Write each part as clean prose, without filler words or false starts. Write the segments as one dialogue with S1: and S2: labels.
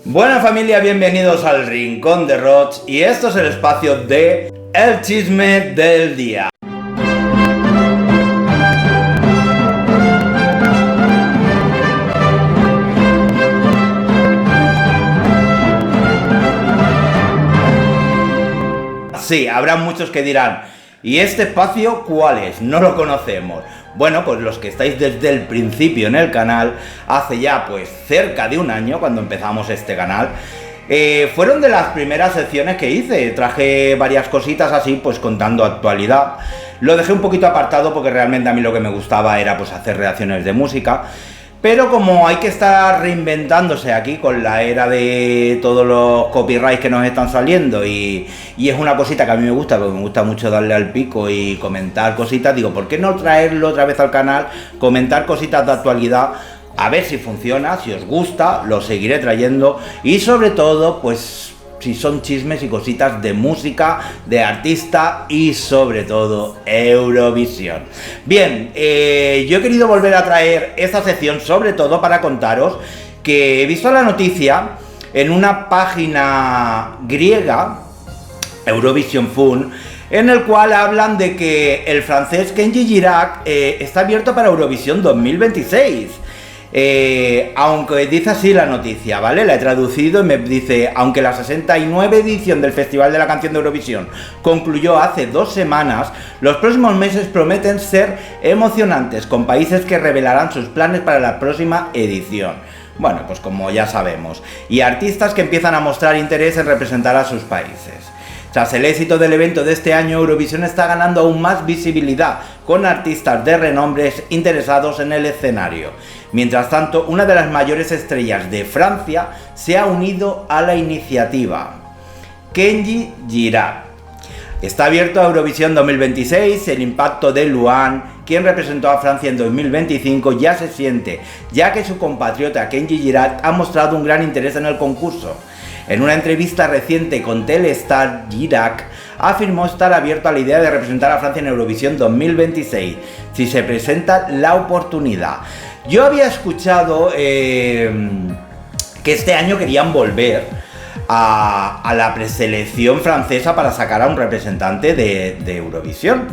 S1: Buena familia, bienvenidos al Rincón de Roch y esto es el espacio de El Chisme del Día. Sí, habrá muchos que dirán, ¿y este espacio cuál es? No lo conocemos. Bueno, pues los que estáis desde el principio en el canal, hace ya pues cerca de un año cuando empezamos este canal, fueron de las primeras secciones que hice. Traje varias cositas así, pues contando actualidad. Lo dejé un poquito apartado porque realmente a mí lo que me gustaba era pues hacer reacciones de música. Pero como hay que estar reinventándose aquí con la era de todos los copyrights que nos están saliendo y es una cosita que a mí me gusta, porque me gusta mucho darle al pico y comentar cositas, digo, ¿por qué no traerlo otra vez al canal? Comentar cositas de actualidad, a ver si funciona, si os gusta, lo seguiré trayendo y sobre todo, pues si son chismes y cositas de música, de artista y sobre todo Eurovisión. Bien, yo he querido volver a traer esta sección sobre todo para contaros que he visto la noticia en una página griega, Eurovision Fun, en el cual hablan de que el francés Kenji Girac está abierto para Eurovisión 2026. Aunque dice así la noticia, ¿vale? La he traducido y me dice: aunque la 69 edición del Festival de la Canción de Eurovisión concluyó hace 2 semanas, los próximos meses prometen ser emocionantes, con países que revelarán sus planes para la próxima edición. Bueno, pues como ya sabemos, y artistas que empiezan a mostrar interés en representar a sus países. Tras el éxito del evento de este año, Eurovisión está ganando aún más visibilidad, con artistas de renombre interesados en el escenario. Mientras tanto, una de las mayores estrellas de Francia se ha unido a la iniciativa, Kenji Girac. Está abierto a Eurovisión 2026, el impacto de Luan, quien representó a Francia en 2025, ya se siente, ya que su compatriota Kenji Girac ha mostrado un gran interés en el concurso. En una entrevista reciente con Telestar, Girac afirmó estar abierto a la idea de representar a Francia en Eurovisión 2026, si se presenta la oportunidad. Yo había escuchado que este año querían volver a la preselección francesa para sacar a un representante de Eurovisión.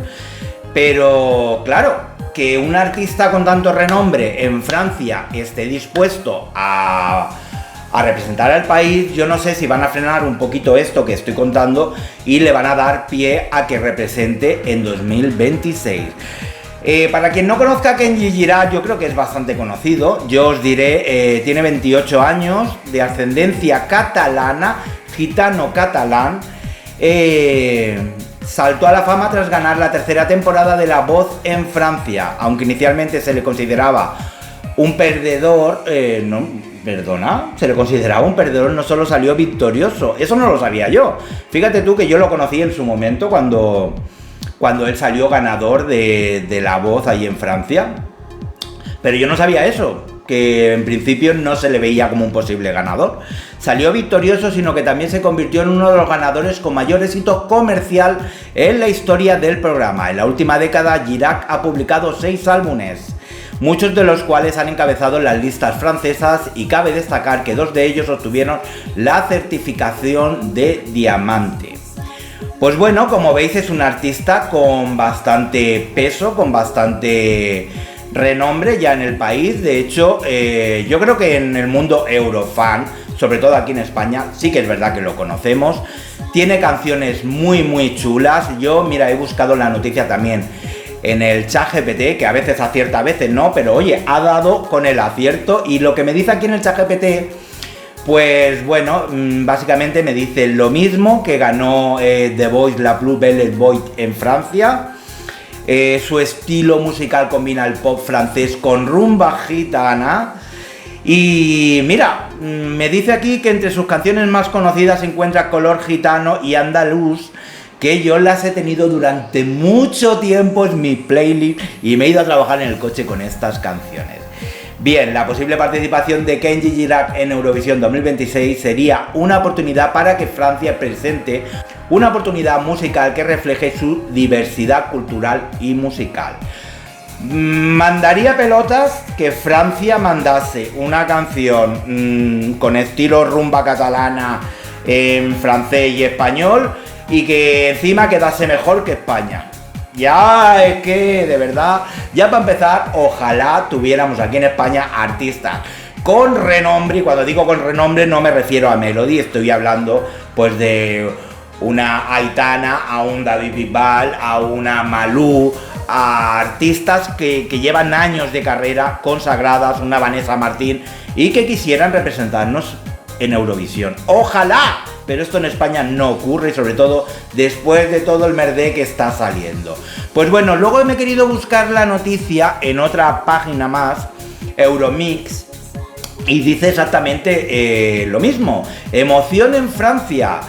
S1: Pero claro, que un artista con tanto renombre en Francia esté dispuesto a representar al país, yo no sé si van a frenar un poquito esto que estoy contando y le van a dar pie a que represente en 2026. Para quien no conozca a Kenji Girac, yo creo que es bastante conocido. Yo os diré, tiene 28 años, de ascendencia catalana, gitano-catalán. Saltó a la fama tras ganar la 3ª temporada de La Voz en Francia, aunque inicialmente se le consideraba un perdedor, se le consideraba un perdedor, no solo salió victorioso. Eso no lo sabía yo. Fíjate tú que yo lo conocí en su momento cuando él salió ganador de La Voz ahí en Francia. Pero yo no sabía eso, que en principio no se le veía como un posible ganador. Salió victorioso, sino que también se convirtió en uno de los ganadores con mayor éxito comercial en la historia del programa. En la última década, Girac ha publicado 6 álbumes, muchos de los cuales han encabezado las listas francesas, y cabe destacar que 2 de ellos obtuvieron la certificación de diamante. Pues bueno, como veis, es un artista con bastante peso, con bastante renombre ya en el país. De hecho, yo creo que en el mundo eurofan, sobre todo aquí en España, sí que es verdad que lo conocemos. Tiene canciones muy muy chulas. Yo, mira, he buscado la noticia también en el ChatGPT, que a veces acierta, a veces no, pero oye, ha dado con el acierto, y lo que me dice aquí en el ChatGPT, pues bueno, básicamente me dice lo mismo que ganó The Voice, la Plus Belle Voix en Francia. Su estilo musical combina el pop francés con rumba gitana. Y mira, me dice aquí que entre sus canciones más conocidas se encuentra Color Gitano y Andaluz, que yo las he tenido durante mucho tiempo en mi playlist y me he ido a trabajar en el coche con estas canciones. Bien, la posible participación de Kenji Girac en Eurovisión 2026 sería una oportunidad para que Francia presente una oportunidad musical que refleje su diversidad cultural y musical. Mandaría pelotas que Francia mandase una canción con estilo rumba catalana en francés y español y que encima quedase mejor que España. Ya es que, de verdad, ya para empezar, ojalá tuviéramos aquí en España artistas con renombre, y cuando digo con renombre no me refiero a Melody, estoy hablando pues de una Aitana, a un David Bisbal, a una Malú, a artistas que llevan años de carrera consagradas, una Vanessa Martín, y que quisieran representarnos en Eurovisión. ¡Ojalá! Pero esto en España no ocurre, y sobre todo después de todo el merdé que está saliendo. Pues bueno, luego me he querido buscar la noticia en otra página más, Euromix, y dice exactamente lo mismo. Emoción en Francia.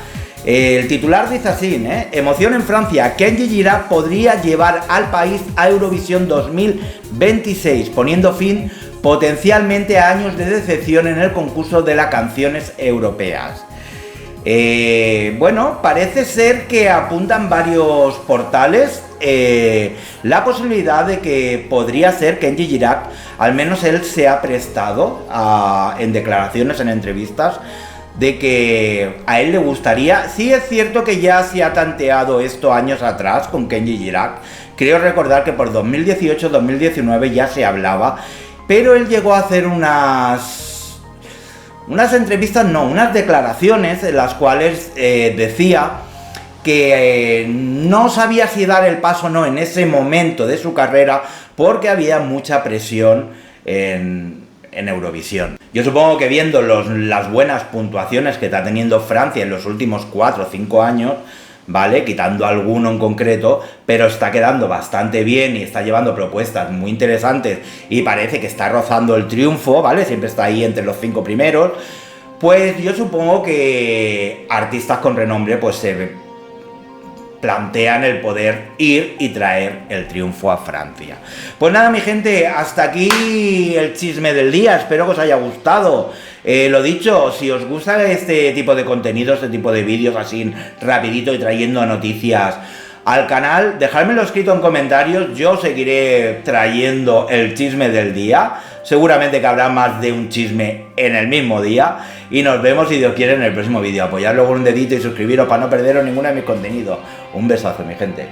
S1: El titular dice así, emoción en Francia. Kenji Girac podría llevar al país a Eurovisión 2026, poniendo fin potencialmente a años de decepción en el concurso de las canciones europeas. Bueno, parece ser que apuntan varios portales la posibilidad de que podría ser Kenji Girac, al menos él se ha prestado en declaraciones, en entrevistas, de que a él le gustaría. Sí es cierto que ya se ha tanteado esto años atrás con Kenji Girac, creo recordar que por 2018-2019 ya se hablaba, pero él llegó a hacer unas entrevistas, no, unas declaraciones en las cuales decía que no sabía si dar el paso o no en ese momento de su carrera porque había mucha presión en Eurovisión. Yo supongo que viendo las buenas puntuaciones que está teniendo Francia en los últimos 4 o 5 años, ¿vale? Quitando alguno en concreto, pero está quedando bastante bien y está llevando propuestas muy interesantes y parece que está rozando el triunfo, ¿vale? Siempre está ahí entre los 5 primeros. Pues yo supongo que artistas con renombre pues se plantean el poder ir y traer el triunfo a Francia. Pues nada, mi gente, hasta aquí el chisme del día, espero que os haya gustado. Lo dicho, si os gusta este tipo de contenido, este tipo de vídeos así rapidito y trayendo noticias al canal, dejádmelo escrito en comentarios, yo seguiré trayendo el chisme del día, seguramente que habrá más de un chisme en el mismo día, y nos vemos si Dios quiere en el próximo vídeo. Apoyadlo con un dedito y suscribiros para no perderos ninguno de mis contenidos. Un besazo, mi gente.